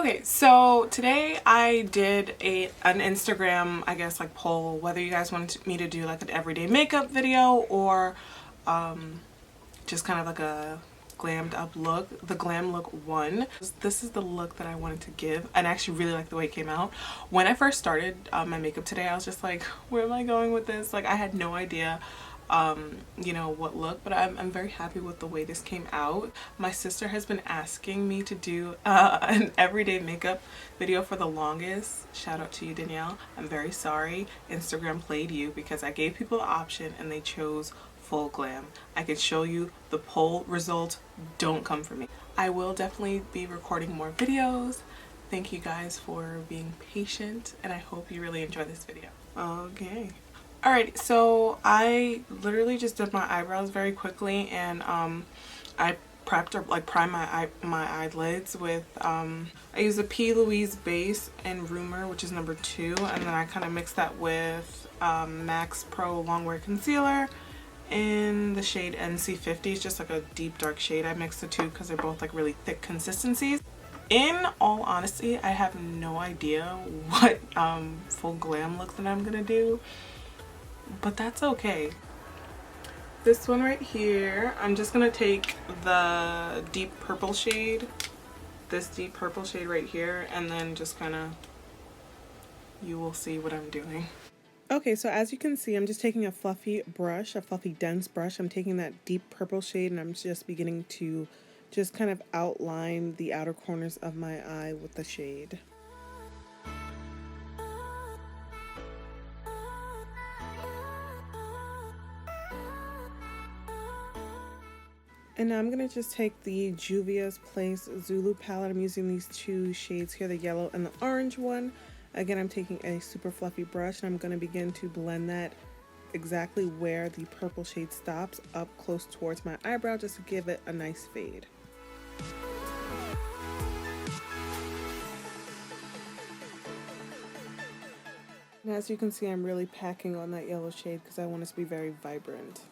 Okay, so today I did an Instagram, I guess, like poll whether you guys wanted me to do like an everyday makeup video or just kind of like a glammed up look. The glam look one. This is the look that I wanted to give, and I actually really like the way it came out. When I first started my makeup today, I was just like, where am I going with this? Like, I had no idea you know, what look, but I'm very happy with the way this came out. My sister has been asking me to do an everyday makeup video for the longest. Shout out to you, Danielle. I'm very sorry Instagram played you because I gave people the option and they chose full glam. I could show you the poll results. Don't come for me. I will definitely be recording more videos. Thank you guys for being patient, and I hope you really enjoy this video. Okay. Alright, so I literally just did my eyebrows very quickly, and I prepped or like primed my eyelids with I used a P. Louise base and Rumor, which is number 2, and then I kind of mixed that with MAC Pro Longwear Concealer in the shade NC50. It's just like a deep dark shade. I mixed the two because they're both like really thick consistencies. In all honesty, I have no idea what full glam look that I'm gonna do, but that's okay. This one right here, I'm just gonna take the deep purple shade, this deep purple shade right here, and then just kind of, you will see what I'm doing. Okay, so as you can see, I'm just taking a fluffy brush, a fluffy dense brush. I'm taking that deep purple shade and I'm just beginning to just kind of outline the outer corners of my eye with the shade. And now I'm going to just take the Juvia's Place Zulu palette. I'm using these two shades here, the yellow and the orange one. Again, I'm taking a super fluffy brush and I'm going to begin to blend that exactly where the purple shade stops, up close towards my eyebrow, just to give it a nice fade. And as you can see, I'm really packing on that yellow shade because I want it to be very vibrant.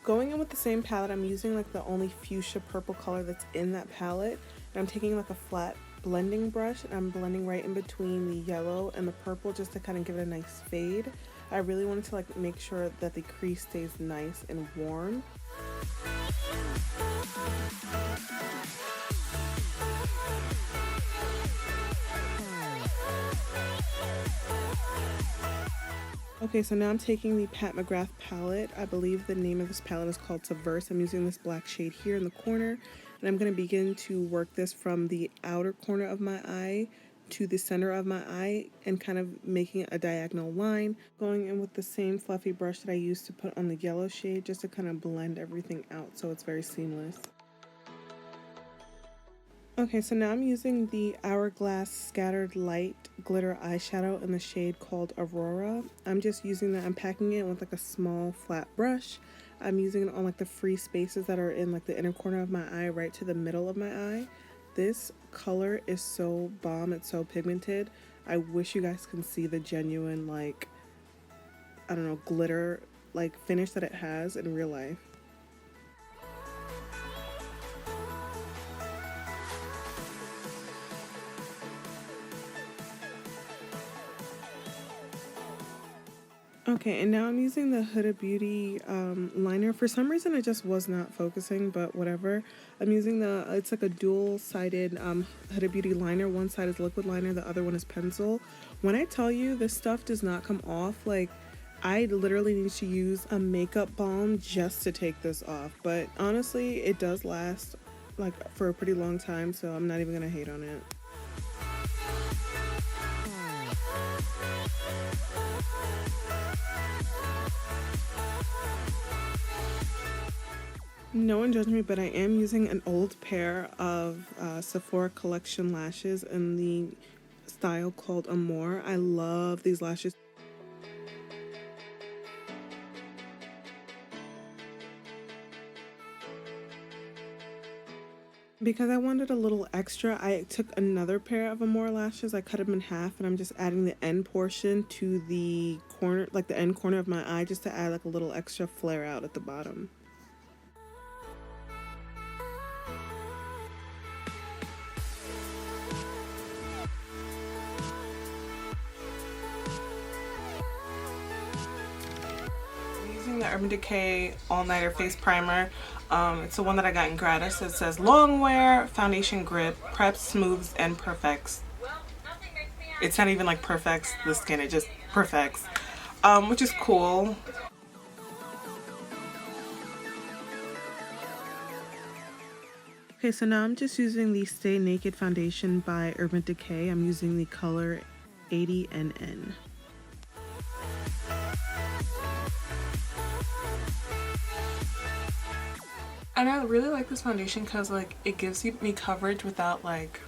Going in with the same palette, I'm using like the only fuchsia purple color that's in that palette. And I'm taking like a flat blending brush and I'm blending right in between the yellow and the purple just to kind of give it a nice fade. I really wanted to like make sure that the crease stays nice and warm. Okay, so now I'm taking the Pat McGrath palette. I believe the name of this palette is called Subverse. I'm using this black shade here in the corner, and I'm going to begin to work this from the outer corner of my eye to the center of my eye and kind of making a diagonal line. Going in with the same fluffy brush that I used to put on the yellow shade just to kind of blend everything out so it's very seamless. Okay, so now I'm using the Hourglass Scattered Light Glitter Eyeshadow in the shade called Aurora. I'm just using that, I'm packing it with like a small flat brush. I'm using it on like the free spaces that are in like the inner corner of my eye right to the middle of my eye. This color is so bomb, it's so pigmented. I wish you guys can see the genuine like, I don't know, glitter like finish that it has in real life. Okay, and now I'm using the Huda Beauty liner. For some reason, it just was not focusing, but whatever. I'm using it's like a dual-sided Huda Beauty liner. One side is liquid liner, the other one is pencil. When I tell you this stuff does not come off, like, I literally need to use a makeup balm just to take this off. But honestly, it does last, like, for a pretty long time, so I'm not even gonna hate on it. No one judge me, but I am using an old pair of Sephora Collection lashes in the style called Amour. I love these lashes. Because I wanted a little extra, I took another pair of Amore lashes. I cut them in half, and I'm just adding the end portion to the corner, like the end corner of my eye, just to add like a little extra flare out at the bottom. I'm using the Urban Decay All Nighter Face Primer. It's the one that I got in gratis. It says long wear, foundation grip, preps, smooths, and perfects. It's not even like perfects the skin, it just perfects, which is cool. Okay, so now I'm just using the Stay Naked foundation by Urban Decay. I'm using the color 80NN. And I really like this foundation because like it gives me coverage without like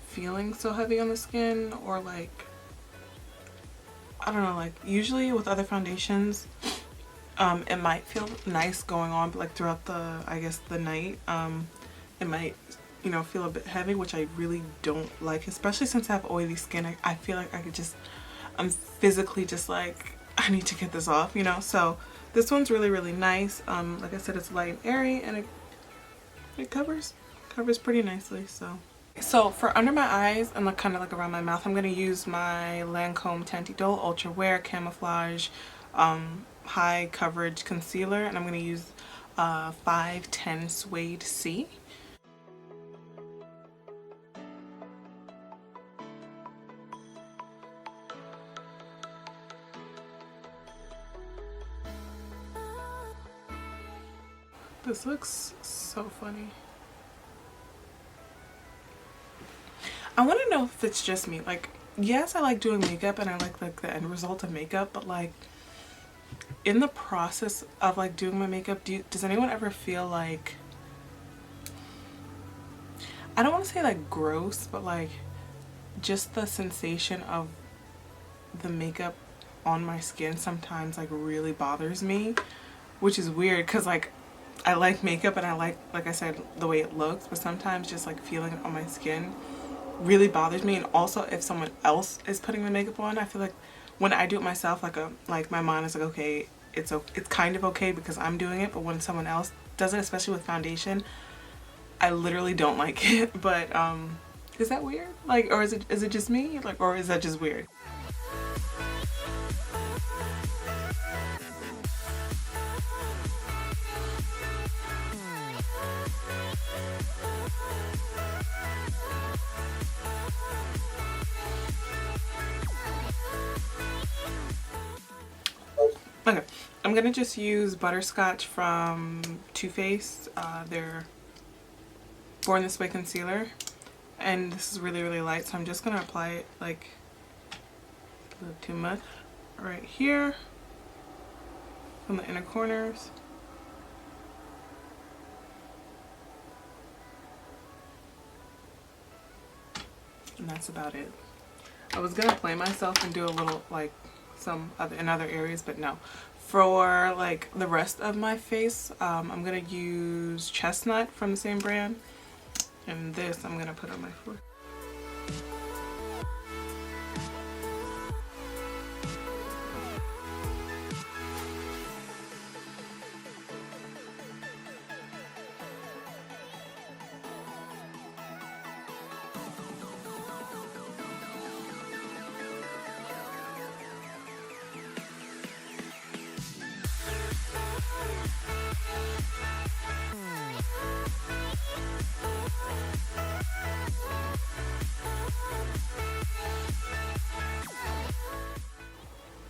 feeling so heavy on the skin, or like, I don't know, like usually with other foundations it might feel nice going on, but like throughout the, I guess, the night it might, you know, feel a bit heavy, which I really don't like, especially since I have oily skin. I feel like I could just, I'm physically just like, I need to get this off, you know. So this one's really, really nice. Like I said, it's light and airy, and it covers pretty nicely. So for under my eyes and like kind of like around my mouth, I'm going to use my Lancome Tanty Dole Ultra Wear Camouflage High Coverage Concealer, and I'm going to use 510 Suede C. This looks so funny. I want to know if it's just me. Like, yes, I like doing makeup and I like the end result of makeup, but like in the process of like doing my makeup, does anyone ever feel like, I don't want to say like gross, but like just the sensation of the makeup on my skin sometimes like really bothers me, which is weird because like I like makeup and I like I said, the way it looks, but sometimes just like feeling it on my skin really bothers me. And also if someone else is putting the makeup on, I feel like when I do it myself, like my mind is like, okay, it's kind of okay because I'm doing it, but when someone else does it, especially with foundation, I literally don't like it. But is that weird? Like, or is it just me? Like, or is that just weird? Okay, I'm gonna just use Butterscotch from Too Faced, their Born This Way concealer, and this is really, really light, so I'm just gonna apply it like a little too much right here from the inner corners. And that's about it. I was gonna play myself and do a little like some other in other areas, but no. For like the rest of my face, I'm gonna use Chestnut from the same brand, and this I'm gonna put on my forehead.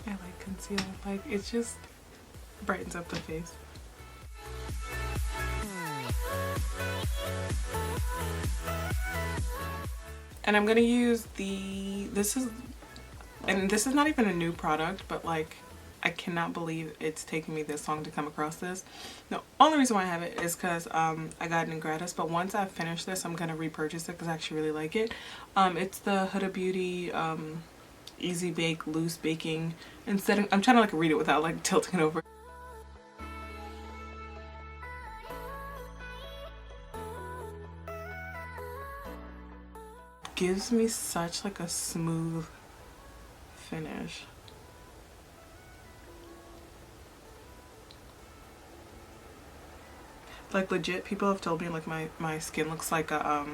I like concealer, like it just brightens up the face. And I'm gonna use this is not even a new product, but like I cannot believe it's taken me this long to come across this. The only reason why I have it is because I got it in gratis, but once I finish this, I'm gonna repurchase it because I actually really like it. It's the Huda Beauty Easy Bake Loose Baking. Instead, I'm trying to like read it without like tilting it over. gives me such like a smooth finish. Like legit, people have told me like my skin looks like a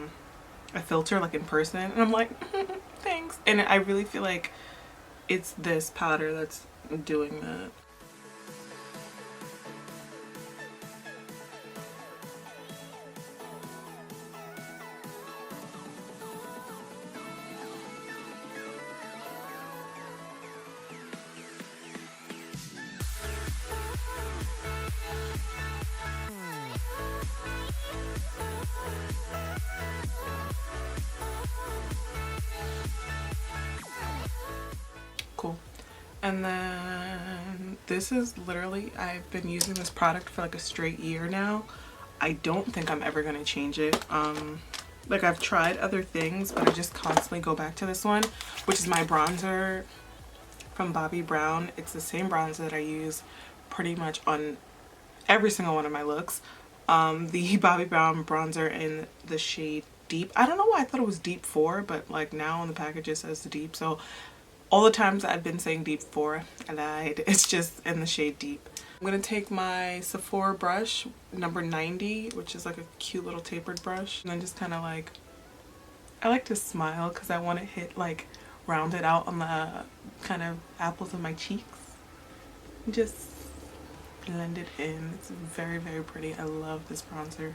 filter like in person, and I'm like thanks. And I really feel like it's this powder that's doing that. Cool. And then this is literally, I've been using this product for like a straight year now. I don't think I'm ever gonna change it. Like I've tried other things, but I just constantly go back to this one, which is my bronzer from Bobbi Brown. It's the same bronzer that I use pretty much on every single one of my looks. The Bobbi Brown bronzer in the shade Deep. I don't know why I thought it was Deep 4, but like now on the package it says the Deep. So all the times I've been saying Deep 4, I lied. It's just in the shade Deep. I'm gonna take my Sephora brush, number 90, which is like a cute little tapered brush, and then just kind of like, I like to smile because I want to hit like round it out on the kind of apples of my cheeks. Just blend it in. It's very, very pretty. I love this bronzer.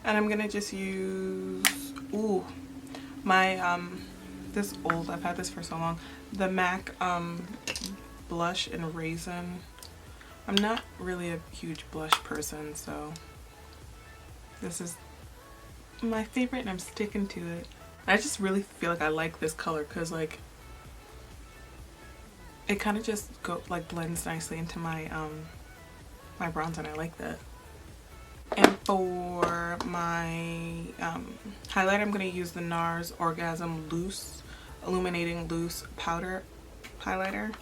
And I'm gonna just use, ooh, my, this old, I've had this for so long, the MAC blush in Raisin. I'm not really a huge blush person, so this is my favorite and I'm sticking to it. I just really feel like I like this color because like it kind of just blends nicely into my my bronzer, and I like that. And for my highlighter, I'm going to use the NARS Orgasm Loose Illuminating Loose Powder Highlighter.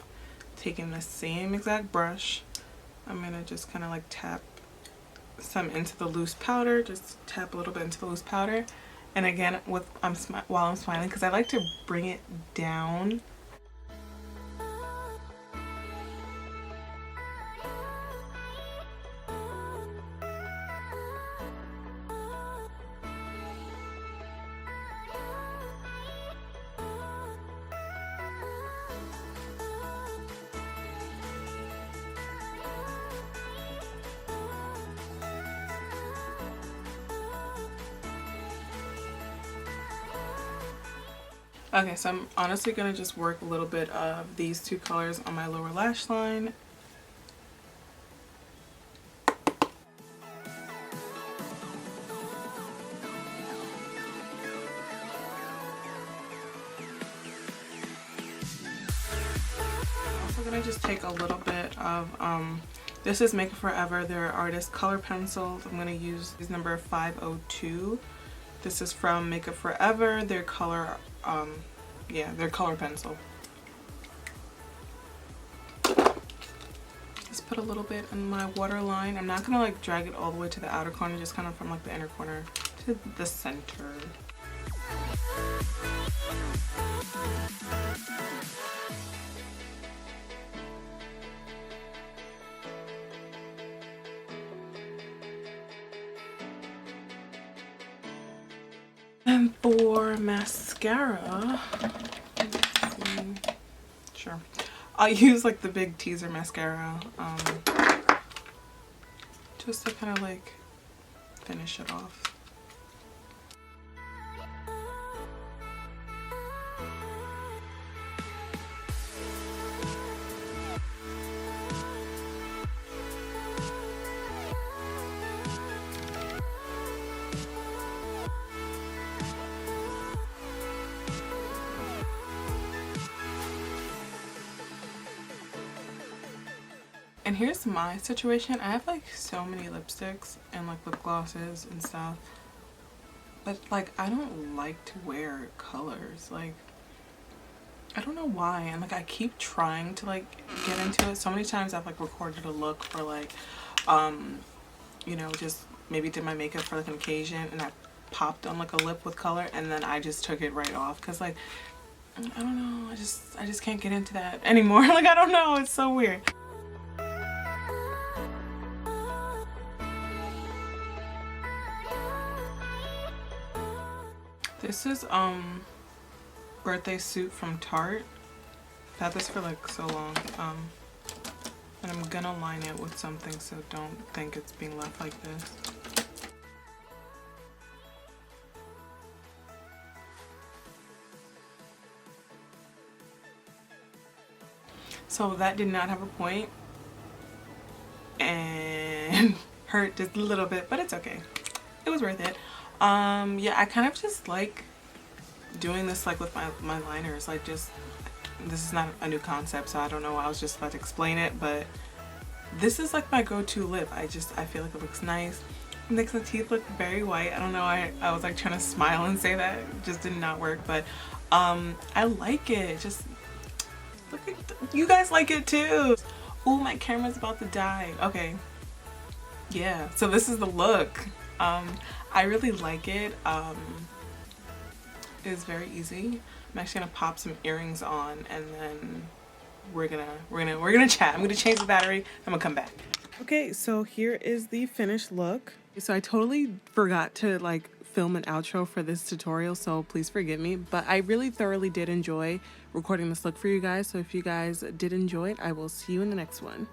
Taking the same exact brush, I'm going to just kind of like tap some into the loose powder. Just tap a little bit into the loose powder. And again, while I'm smiling, because I like to bring it down. Okay, so I'm honestly going to just work a little bit of these two colors on my lower lash line. I'm also going to just take a little bit of, this is Makeup Forever, their artist color pencils. I'm going to use these number 502. This is from Makeup Forever, their color, their color pencil. Just put a little bit in my waterline. I'm not gonna like drag it all the way to the outer corner, just kind of from like the inner corner to the center. And for mascara, sure, I'll use like the big teaser mascara just to kind of like finish it off. And here's my situation. I have like so many lipsticks and like lip glosses and stuff, but like I don't like to wear colors. Like I don't know why, and like I keep trying to like get into it. So many times I've like recorded a look for like you know, just maybe did my makeup for like an occasion and I popped on like a lip with color and then I just took it right off because like I don't know, I just can't get into that anymore. Like I don't know, it's so weird. This is birthday suit from Tarte. I've had this for like so long. And I'm gonna line it with something, so don't think it's being left like this. So that did not have a point and hurt just a little bit, but it's okay. It was worth it. Yeah, I kind of just like doing this like with my liners, like just, this is not a new concept, so I don't know, I was just about to explain it, but this is like my go-to lip. I feel like it looks nice. It makes the teeth look very white. I don't know, I was like trying to smile and say that, it just did not work, but I like it. Just look at, you guys like it too. Oh, my camera's about to die. Okay, yeah, so this is the look. I really like it. It's very easy. I'm actually gonna pop some earrings on and then we're gonna chat. I'm gonna change the battery. I'm gonna come back. Okay, so here is the finished look. So I totally forgot to like film an outro for this tutorial, so please forgive me, but I really thoroughly did enjoy recording this look for you guys. So if you guys did enjoy it, I will see you in the next one.